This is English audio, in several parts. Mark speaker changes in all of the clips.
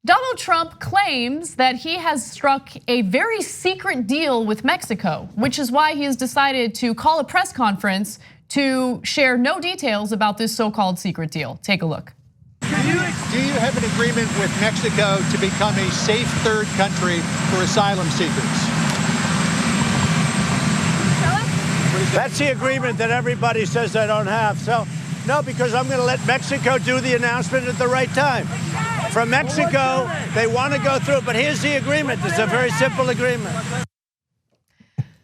Speaker 1: Donald Trump claims that he has struck a very secret deal with Mexico, which is why he has decided to call a press conference to share no details about this so-called secret deal. Take a look.
Speaker 2: Do you have an agreement with Mexico to become a safe third country for asylum seekers?
Speaker 3: That's the agreement that everybody says I don't have. So, no, because I'm going to let Mexico do the announcement at the right time. From Mexico, they want to go through, but here's the agreement. It's a very simple agreement.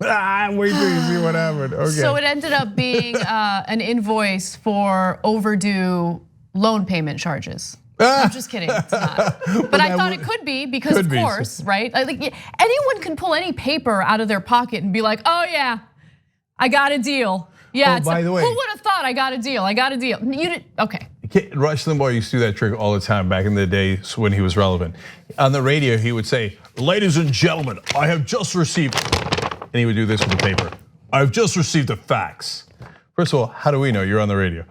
Speaker 4: Wait till you see what happened. Okay.
Speaker 1: So it ended up being an invoice for overdue loan payment charges. I'm just kidding, it's not. But I thought it could be because of course, right? Like anyone can pull any paper out of their pocket and be like, oh yeah, I got a deal. Yeah,
Speaker 4: oh, by the way,
Speaker 1: who would have thought I got a deal? I got a deal. You did, okay.
Speaker 4: Rush Limbaugh used to do that trick all the time back in the day when he was relevant. On the radio, he would say, ladies and gentlemen, I have just received, and he would do this with the paper. I've just received a fax. First of all, how do we know you're on the radio?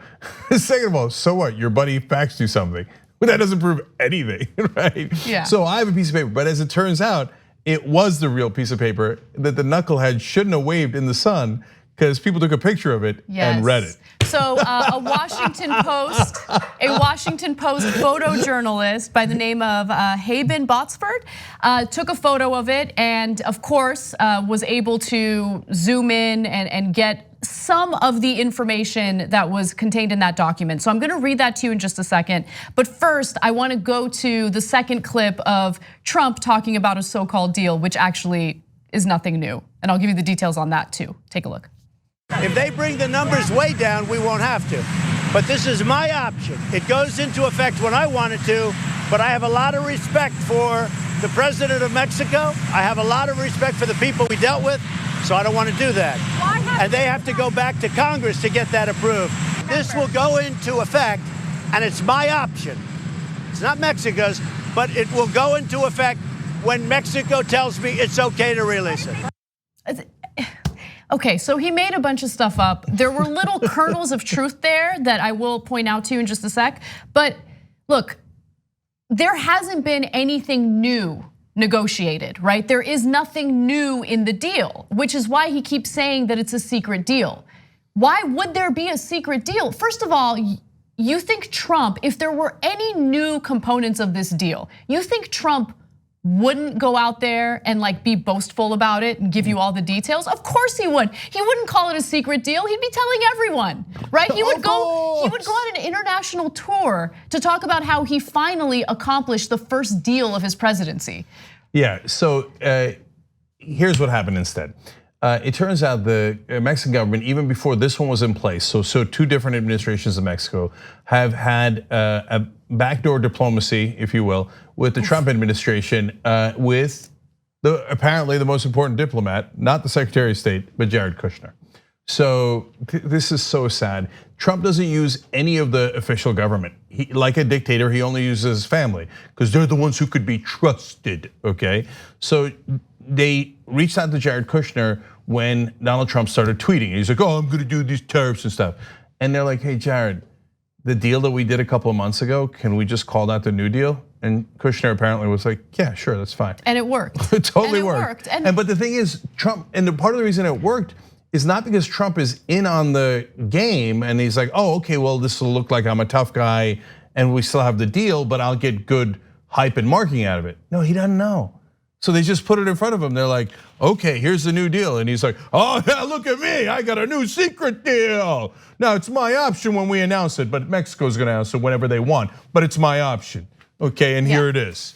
Speaker 4: Second of all, so what? Your buddy faxed you something. But that doesn't prove anything, right?
Speaker 1: Yeah.
Speaker 4: So I have a piece of paper, but as it turns out, it was the real piece of paper that the knucklehead shouldn't have waved in the sun because people took a picture of it and read it.
Speaker 1: So a Washington Post photojournalist by the name of Jabin Botsford took a photo of it and of course was able to zoom in and get some of the information that was contained in that document. So I'm gonna read that to you in just a second. But first, I wanna go to the second clip of Trump talking about a so-called deal, which actually is nothing new. And I'll give you the details on that too. Take a look.
Speaker 3: If they bring the numbers way down, we won't have to. But this is my option. It goes into effect when I want it to, but I have a lot of respect for the president of Mexico. I have a lot of respect for the people we dealt with, so I don't want to do that. And they have to go back to Congress to get that approved. This will go into effect, and it's my option. It's not Mexico's, but it will go into effect when Mexico tells me it's okay to release it.
Speaker 1: Okay, so he made a bunch of stuff up. There were little kernels of truth there that I will point out to you in just a sec. But look, there hasn't been anything new negotiated, right? There is nothing new in the deal, which is why he keeps saying that it's a secret deal. Why would there be a secret deal? First of all, you think Trump, if there were any new components of this deal, you think Trump wouldn't go out there and like be boastful about it and give you all the details? Of course he would. He wouldn't call it a secret deal. He'd be telling everyone, right? He would go on an international tour to talk about how he finally accomplished the first deal of his presidency.
Speaker 4: Yeah, so here's what happened instead. It turns out the Mexican government, even before this one was in place, so two different administrations in Mexico have had a backdoor diplomacy, if you will, with the Trump administration, with apparently the most important diplomat, not the Secretary of State, but Jared Kushner. So this is so sad. Trump doesn't use any of the official government. Like a dictator, he only uses his family because they're the ones who could be trusted, okay? So they reached out to Jared Kushner when Donald Trump started tweeting. He's like, oh, I'm gonna do these tariffs and stuff. And they're like, hey, Jared, the deal that we did a couple of months ago, can we just call that the new deal? And Kushner apparently was like, yeah, sure, that's fine.
Speaker 1: And it worked.
Speaker 4: It totally worked. But the thing is, Trump, and part of the reason it worked is not because Trump is in on the game and he's like, oh, okay, well, this will look like I'm a tough guy and we still have the deal, but I'll get good hype and marketing out of it. No, he doesn't know. So they just put it in front of him. They're like, okay, here's the new deal. And he's like, oh yeah, look at me, I got a new secret deal. Now it's my option when we announce it, but Mexico's gonna announce it whenever they want, but it's my option. Okay, and here it is.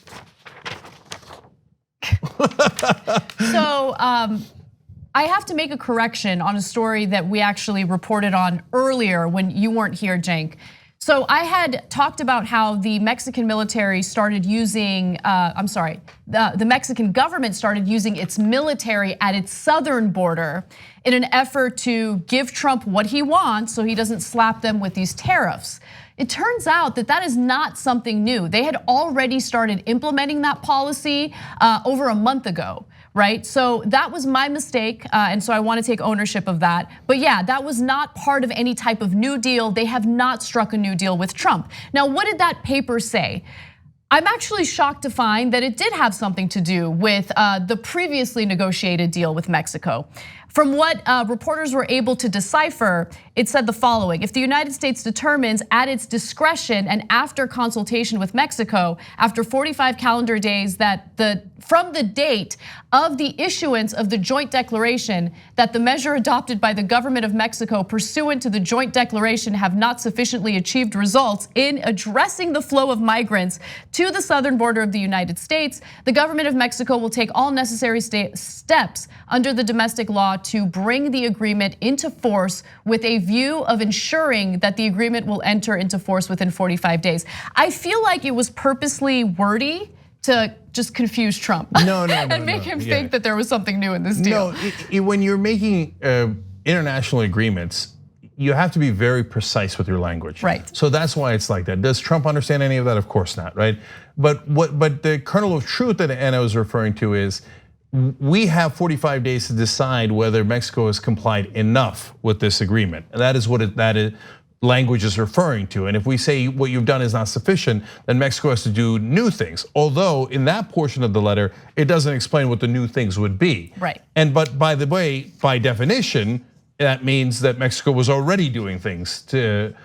Speaker 1: So I have to make a correction on a story that we actually reported on earlier when you weren't here, Cenk. So I had talked about how the Mexican military started using, the Mexican government started using its military at its southern border in an effort to give Trump what he wants so he doesn't slap them with these tariffs. It turns out that that is not something new. They had already started implementing that policy over a month ago, right? So that was my mistake, and so I want to take ownership of that. But yeah, that was not part of any type of new deal. They have not struck a new deal with Trump. Now, what did that paper say? I'm actually shocked to find that it did have something to do with the previously negotiated deal with Mexico. From what reporters were able to decipher, it said the following: if the United States determines at its discretion and after consultation with Mexico, after 45 calendar days from the date of the issuance of the joint declaration, that the measure adopted by the government of Mexico pursuant to the joint declaration have not sufficiently achieved results in addressing the flow of migrants to the southern border of the United States, the government of Mexico will take all necessary steps under the domestic law to bring the agreement into force with a view of ensuring that the agreement will enter into force within 45 days. I feel like it was purposely wordy to just confuse Trump. And make him think that there was something new in this deal.
Speaker 4: No, when you're making international agreements, you have to be very precise with your language.
Speaker 1: Right.
Speaker 4: So that's why it's like that. Does Trump understand any of that? Of course not, right? But the kernel of truth that Anna was referring to is, we have 45 days to decide whether Mexico has complied enough with this agreement. And that is what that language is referring to. And if we say what you've done is not sufficient, then Mexico has to do new things. Although in that portion of the letter, it doesn't explain what the new things would be.
Speaker 1: Right.
Speaker 4: But by the way, by definition, that means that Mexico was already doing things to.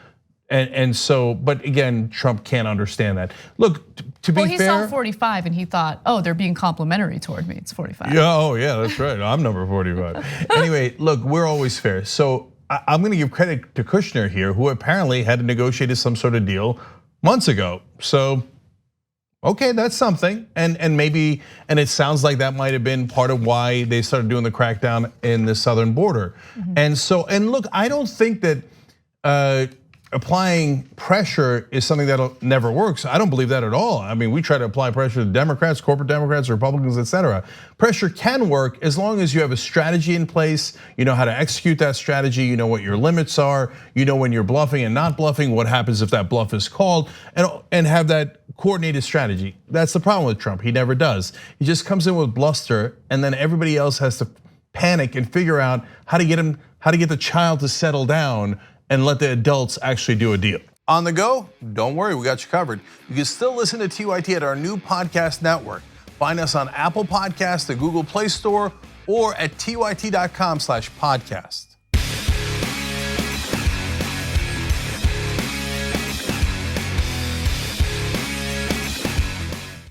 Speaker 4: And so, but again, Trump can't understand that. Look, to be fair,
Speaker 1: he saw 45 and he thought, oh, they're being complimentary toward me. It's 45.
Speaker 4: Yeah, oh yeah, that's right. I'm number 45. Anyway, look, we're always fair. So I'm going to give credit to Kushner here, who apparently had negotiated some sort of deal months ago. So, okay, that's something. And maybe, and it sounds like that might have been part of why they started doing the crackdown in the southern border. And look, I don't think that applying pressure is something that never works. I don't believe that at all. I mean, we try to apply pressure to Democrats, corporate Democrats, Republicans, etc. Pressure can work as long as you have a strategy in place, you know how to execute that strategy, you know what your limits are, you know when you're bluffing and not bluffing, what happens if that bluff is called, and have that coordinated strategy. That's the problem with Trump, he never does. He just comes in with bluster, and then everybody else has to panic and figure out how to get the child to settle down and let the adults actually do a deal. On the go? Don't worry, we got you covered. You can still listen to TYT at our new podcast network. Find us on Apple Podcasts, the Google Play Store, or at tyt.com/podcast.